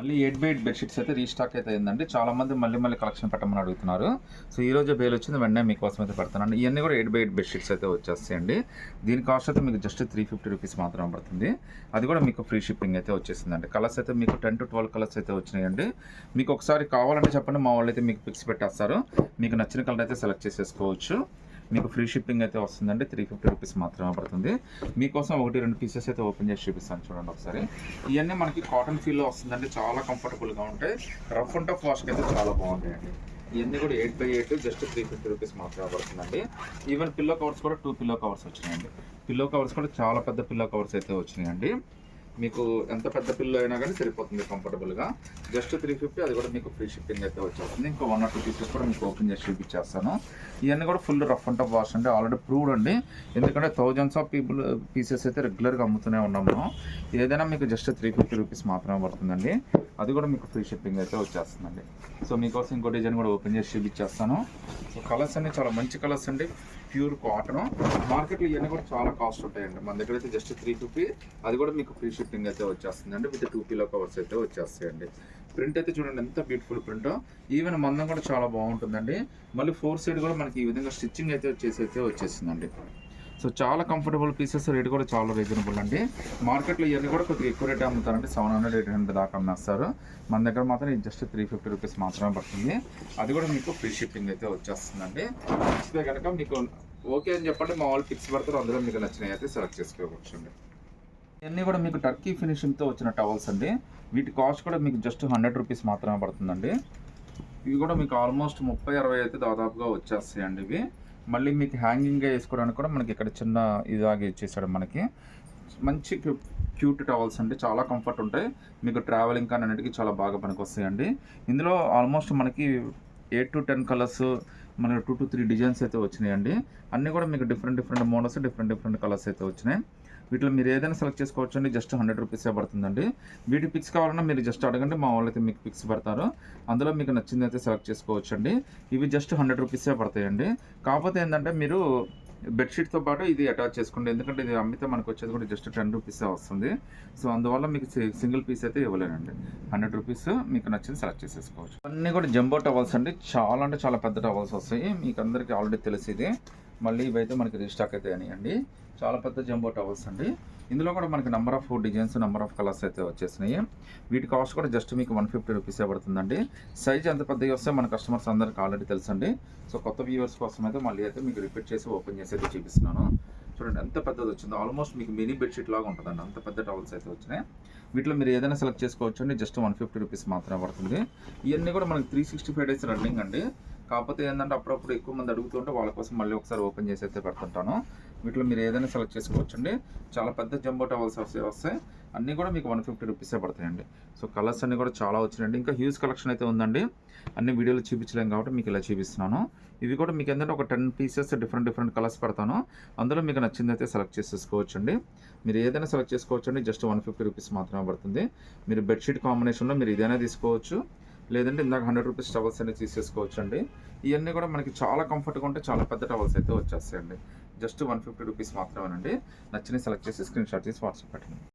మళ్ళీ 8x8 bedsheets అయితే restock అయితే అయిందండి. చాలామంది మళ్ళీ కలెక్షన్ పెట్టమని అడుగుతున్నారు. సో ఈ రోజే బేల్ వచ్చింది, వెంటనే మీకోసం అయితే పెడతానండి. ఇవన్నీ కూడా 8x8 బెడ్షీట్స్ అయితే వచ్చేస్తాయండి. దీని కాస్ట్ అయితే మీకు జస్ట్ 350 రూపీస్ మాత్రమే పడుతుంది. అది కూడా మీకు ఫ్రీ షిప్పింగ్ అయితే వచ్చేసిందండి. కలర్స్ అయితే మీకు 10 to 12 కలర్స్ అయితే వచ్చినాయండి. మీకు ఒకసారి కావాలంటే చెప్పండి, మా వాళ్ళు అయితే మీకు పిక్స్ పెట్టేస్తారు. మీకు నచ్చిన కలర్ అయితే సెలెక్ట్ చేసేసుకోవచ్చు. మీకు ఫ్రీ షిప్పింగ్ అయితే వస్తుందండి. 350 రూపీస్ మాత్రమే పడుతుంది. మీకోసం 1-2 పీసెస్ అయితే ఓపెన్ చేసి చూపిస్తాను చూడండి ఒకసారి. ఇవన్నీ మనకి కాటన్ ఫీల్లో వస్తుందండి. చాలా కంఫర్టబుల్గా ఉంటాయి. రఫ్ అండ్ టఫ్ వాష్కి అయితే చాలా బాగుంటాయండి. ఇవన్నీ కూడా 8x8 జస్ట్ 350 రూపీస్ మాత్రమే పడుతుందండి. ఈవెన్ పిల్లో కవర్స్ కూడా 2 పిల్లో కవర్స్ వచ్చినాయండి. పిల్లో కవర్స్ కూడా చాలా పెద్ద పిల్లో కవర్స్ అయితే వచ్చినాయండి. మీకు ఎంత పెద్ద పిల్లో అయినా కానీ సరిపోతుంది కంఫర్టబుల్గా. జస్ట్ 350, అది కూడా మీకు ఫ్రీ షిప్పింగ్ అయితే వచ్చేస్తుంది. ఇంకో 1 or 2 పీసెస్ కూడా మీకు ఓపెన్ చేసి చూపించేస్తాను. ఇవన్నీ కూడా full rough and tough wash అండి. ఆల్రెడీ ప్రూవ్డ్ అండి. ఎందుకంటే థౌజండ్స్ ఆఫ్ పీసెస్ అయితే రెగ్యులర్గా అమ్ముతూనే ఉన్నాము. ఏదైనా మీకు జస్ట్ 350 రూపీస్ మాత్రమే పడుతుందండి. అది కూడా మీకు ఫ్రీ షిప్పింగ్ అయితే వచ్చేస్తుందండి. సో మీకోసం ఇంకో డిజైన్ కూడా ఓపెన్ చేసి చూపించేస్తాను. సో కలర్స్ అన్ని చాలా మంచి కలర్స్ అండి. Pure cotton. మార్కెట్లో ఇవన్నీ కూడా చాలా కాస్ట్ ఉంటాయండి. మన దగ్గర అయితే జస్ట్ 350, అది కూడా మీకు ఫ్రీ షిప్పింగ్ అయితే వచ్చేస్తుందండి. విత్ 2 పిల్లో కవర్స్ అయితే వచ్చేస్తాయండి. ప్రింట్ అయితే చూడండి ఎంత బ్యూటిఫుల్ ప్రింట్. ఈవెన్ మందం కూడా చాలా బాగుంటుందండి. మళ్ళీ 4 సైడ్ కూడా మనకి ఈ విధంగా స్టిచ్చింగ్ అయితే వచ్చేసిందండి. సో చాలా కంఫర్టబుల్ పీసెస్. రేట్ కూడా చాలా రీజనబుల్ అండి. మార్కెట్లో ఇవన్నీ కూడా కొద్దిగా ఎక్కువ రేట్ అమ్ముతారండి. 700-800 దాకా అమ్మేస్తారు. మన దగ్గర మాత్రం ఇది జస్ట్ 350 రూపీస్ మాత్రమే పడుతుంది. అది కూడా మీకు ఫ్రీ షిప్పింగ్ అయితే వచ్చేస్తుందండి. నచ్చితే కనుక మీకు ఓకే అని చెప్పండి, మా వాళ్ళు పిక్స్ పెడతారు. అందులో మీకు నచ్చినవి అయితే సెలెక్ట్ చేసుకోవచ్చండి. ఇవన్నీ కూడా మీకు టర్కీ ఫినిషింగ్తో వచ్చిన టవల్స్ అండి. వీటి కాస్ట్ కూడా మీకు జస్ట్ 100 రూపీస్ మాత్రమే పడుతుందండి. ఇవి కూడా మీకు ఆల్మోస్ట్ 30-60 అయితే దాదాపుగా వచ్చేస్తాయండి. ఇవి మళ్ళీ మీకు హ్యాంగింగ్గా వేసుకోవడానికి కూడా మనకి ఇక్కడ చిన్న ఇలాగే ఇచ్చేసాడు. మనకి మంచి క్యూట్ టవల్స్ అండి. చాలా కంఫర్ట్ ఉంటాయి. మీకు ట్రావెలింగ్ కానీ అన్నిటికీ చాలా బాగా పనికి వస్తాయండి. ఇందులో ఆల్మోస్ట్ మనకి 8 to 10 కలర్స్, మనకి 2 to 3 డిజైన్స్ అయితే వచ్చినాయండి. అన్నీ కూడా మీకు డిఫరెంట్ మోడల్స్, డిఫరెంట్ కలర్స్ అయితే వచ్చినాయి. వీటిలో మీరు ఏదైనా సెలెక్ట్ చేసుకోవచ్చు అండి. జస్ట్ 100 రూపీసే పడుతుందండి. వీటి పిక్స్ కావాలన్నా మీరు జస్ట్ అడగండి, మా వాళ్ళు అయితే మీకు పిక్స్ పెడతారు. అందులో మీకు నచ్చింది అయితే సెలెక్ట్ చేసుకోవచ్చు అండి. ఇవి జస్ట్ 100 రూపీసే పడతాయండి. కాకపోతే ఏంటంటే మీరు బెడ్షీట్తో పాటు ఇది అటాచ్ చేసుకోండి. ఎందుకంటే ఇది అమ్మితే మనకు వచ్చేది కూడా జస్ట్ 10 రూపీసే వస్తుంది. సో అందువల్ల మీకు సింగిల్ పీస్ అయితే ఇవ్వలేనండి. 100 రూపీస్ మీకు నచ్చింది సెలెక్ట్ చేసేసుకోవచ్చు. అన్నీ కూడా జంబో టవల్స్ అండి. చాలా అంటే చాలా పెద్ద టవల్స్ వస్తాయి. మీకు అందరికీ ఆల్రెడీ తెలిసింది. మళ్ళీ ఇవైతే మనకి రీస్టాక్ అయితే అనియండి. చాలా పెద్ద జంబో టవల్స్ అండి. ఇందులో కూడా మనకి number of designs, number of colours అయితే వచ్చేసినాయి. వీటి కాస్ట్ కూడా జస్ట్ మీకు 150 రూపీసే పడుతుందండి. సైజ్ ఎంత పెద్దగా వస్తే మన కస్టమర్స్ అందరికీ ఆల్రెడీ తెలుసండి. సో కొత్త వ్యూవర్స్ కోసం అయితే మళ్ళీ అయితే మీకు రిపీట్ చేసి ఓపెన్ చేసి అయితే చూపిస్తున్నాను. చూడండి ఎంత పెద్దది వచ్చిందో. ఆల్మోస్ట్ మీకు మినీ బెడ్షీట్ లాగా ఉంటుందండి. అంత పెద్ద టవల్స్ అయితే వచ్చినాయి. వీటిలో మీరు ఏదైనా సెలెక్ట్ చేసుకోవచ్చు అండి. జస్ట్ 150 రూపీస్ మాత్రమే పడుతుంది. ఇవన్నీ కూడా మనకి 365 డేస్ రన్నింగ్ అండి. కాకపోతే ఏంటంటే అప్పుడప్పుడు ఎక్కువ మంది అడుగుతుంటే వాళ్ళ కోసం మళ్ళీ ఒకసారి ఓపెన్ చేసి అయితే పెడుతుంటాను. వీటిలో మీరు ఏదైనా సెలెక్ట్ చేసుకోవచ్చు అండి. చాలా పెద్ద జంబో టవల్స్ వస్తాయి. అన్నీ కూడా మీకు 150 రూపీసే పడతాయండి. సో కలర్స్ అన్నీ కూడా చాలా వచ్చినాయండి. ఇంకా హ్యూజ్ కలెక్షన్ అయితే ఉందండి. అన్ని వీడియోలు చూపించలేం కాబట్టి మీకు ఇలా చూపిస్తున్నాను. ఇవి కూడా మీకు ఏంటంటే ఒక 10 పీసెస్ డిఫరెంట్ కలర్స్ పెడతాను. అందులో మీకు నచ్చింది అయితే సెలెక్ట్ చేసేసుకోవచ్చు అండి. మీరు ఏదైనా సెలెక్ట్ చేసుకోవచ్చు అండి. జస్ట్ 150 రూపీస్ మాత్రమే పడుతుంది. మీరు బెడ్షీట్ కాంబినేషన్లో మీరు ఇదైనా తీసుకోవచ్చు, లేదంటే ఇందాక 100 రూపీస్ టవల్స్ అనేది తీసేసుకోవచ్చు అండి. ఇవన్నీ కూడా మనకి చాలా కంఫర్ట్గా ఉంటే చాలా పెద్ద టవల్స్ అయితే వచ్చేస్తాయండి. జస్ట్ 150 రూపీస్ మాత్రమేనండి. నచ్చినవి సెలెక్ట్ చేసి స్క్రీన్ షాట్ తీసి వాట్సాప్ పెట్టండి.